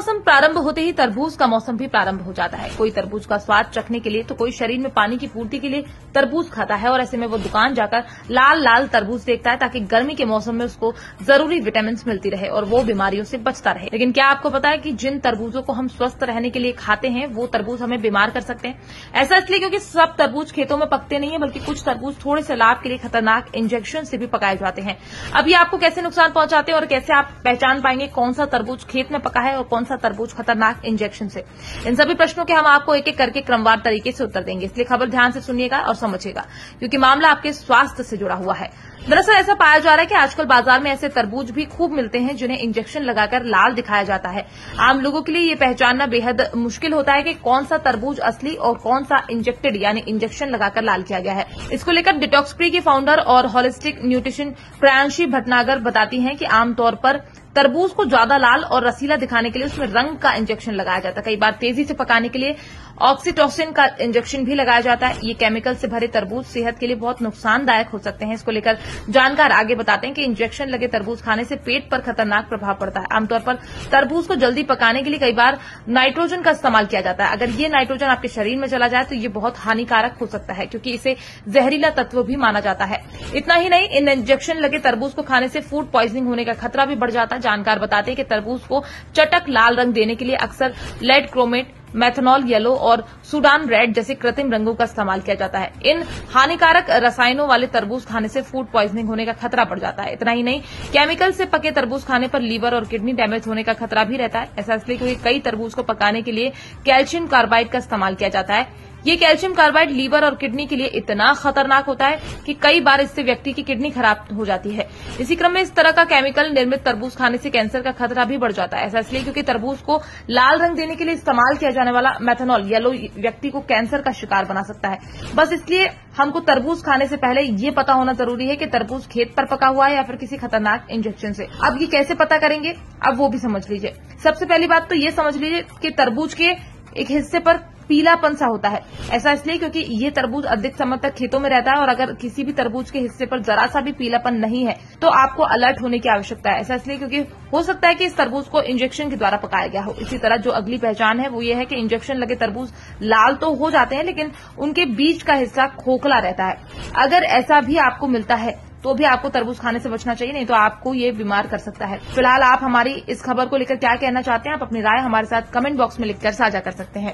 मौसम प्रारंभ होते ही तरबूज का मौसम भी प्रारंभ हो जाता है। कोई तरबूज का स्वाद चखने के लिए तो कोई शरीर में पानी की पूर्ति के लिए तरबूज खाता है और ऐसे में वो दुकान जाकर लाल लाल तरबूज देखता है ताकि गर्मी के मौसम में उसको जरूरी विटामिन मिलती रहे और वो बीमारियों से बचता रहे। लेकिन क्या आपको पता है कि जिन तरबूजों को हम स्वस्थ रहने के लिए खाते हैं वो तरबूज हमें बीमार कर सकते हैं? ऐसा इसलिए क्योंकि सब तरबूज खेतों में पकते नहीं है, बल्कि कुछ तरबूज थोड़े से लाभ के लिए खतरनाक इंजेक्शन से भी पकाए जाते हैं। अब ये आपको कैसे नुकसान पहुंचाते हैं और कैसे आप पहचान पाएंगे कौन सा तरबूज खेत में पका है और कौन सा तरबूज खतरनाक इंजेक्शन से? इन सभी प्रश्नों के हम आपको एक एक करके क्रमवार तरीके से उत्तर देंगे, इसलिए खबर ध्यान से सुनिएगा और समझिएगा क्योंकि मामला आपके स्वास्थ्य से जुड़ा हुआ है। दरअसल ऐसा पाया जा रहा है कि आजकल बाजार में ऐसे तरबूज भी खूब मिलते हैं जिन्हें इंजेक्शन लगाकर लाल दिखाया जाता है। आम लोगों के लिए ये पहचानना बेहद मुश्किल होता है कि कौन सा तरबूज असली और कौन सा इंजेक्टेड यानी इंजेक्शन लगाकर लाल किया गया है। इसको लेकर डिटॉक्स फ्री की फाउंडर और होलिस्टिक न्यूट्रिशन प्रियांशी भटनागर बताती हैं कि आमतौर पर तरबूज को ज्यादा लाल और रसीला दिखाने के लिए उसमें रंग का इंजेक्शन लगाया जाता है। कई बार तेजी से पकाने के लिए ऑक्सीटोसिन का इंजेक्शन भी लगाया जाता है। ये केमिकल से भरे तरबूज सेहत के लिए बहुत नुकसानदायक हो सकते हैं। इसको लेकर जानकार आगे बताते हैं कि इंजेक्शन लगे तरबूज खाने से पेट पर खतरनाक प्रभाव पड़ता है। आमतौर पर तरबूज को जल्दी पकाने के लिए कई बार नाइट्रोजन का इस्तेमाल किया जाता है। अगर ये नाइट्रोजन आपके शरीर में चला जाए तो ये बहुत हानिकारक हो सकता है क्योंकि इसे जहरीला तत्व भी माना जाता है। इतना ही नहीं, इन इंजेक्शन लगे तरबूज को खाने से फूड पॉइजनिंग होने का खतरा भी बढ़ जाता है। जानकार बताते हैं कि तरबूज को चटक लाल रंग देने के लिए अक्सर लेड क्रोमेट, मेथनॉल येलो और सूडान रेड जैसे कृत्रिम रंगों का इस्तेमाल किया जाता है। इन हानिकारक रसायनों वाले तरबूज खाने से फूड पॉइजनिंग होने का खतरा बढ़ जाता है। इतना ही नहीं, केमिकल से पके तरबूज खाने पर लीवर और किडनी डैमेज होने का खतरा भी रहता है। ऐसा इसलिए क्योंकि कई तरबूज को पकाने के लिए कैल्शियम कार्बाइड का इस्तेमाल किया जाता है। ये कैल्शियम कार्बाइड लीवर और किडनी के लिए इतना खतरनाक होता है कि कई बार इससे व्यक्ति की किडनी खराब हो जाती है। इसी क्रम में इस तरह का केमिकल निर्मित तरबूज खाने से कैंसर का खतरा भी बढ़ जाता है। ऐसा इसलिए क्योंकि तरबूज को लाल रंग देने के लिए इस्तेमाल किया जाने वाला मेथनॉल येलो व्यक्ति को कैंसर का शिकार बना सकता है। बस इसलिए हमको तरबूज खाने से पहले ये पता होना जरूरी है कि तरबूज खेत पर पका हुआ है या फिर किसी खतरनाक इंजेक्शन से। अब ये कैसे पता करेंगे, अब वो भी समझ लीजिए। सबसे पहली बात तो ये समझ लीजिए कि तरबूज के एक हिस्से पर पीलापन सा होता है। ऐसा इसलिए क्योंकि ये तरबूज अधिक समय तक खेतों में रहता है और अगर किसी भी तरबूज के हिस्से पर जरा सा भी पीलापन नहीं है तो आपको अलर्ट होने की आवश्यकता है। ऐसा इसलिए क्योंकि हो सकता है कि इस तरबूज को इंजेक्शन के द्वारा पकाया गया हो। इसी तरह जो अगली पहचान है वो ये है कि इंजेक्शन लगे तरबूज लाल तो हो जाते हैं लेकिन उनके बीच का हिस्सा खोखला रहता है। अगर ऐसा भी आपको मिलता है तो भी आपको तरबूज खाने से बचना चाहिए, नहीं तो आपको ये बीमार कर सकता है। फिलहाल आप हमारी इस खबर को लेकर क्या कहना चाहते हैं, आप अपनी राय हमारे साथ कमेंट बॉक्स में लिखकर साझा कर सकते हैं।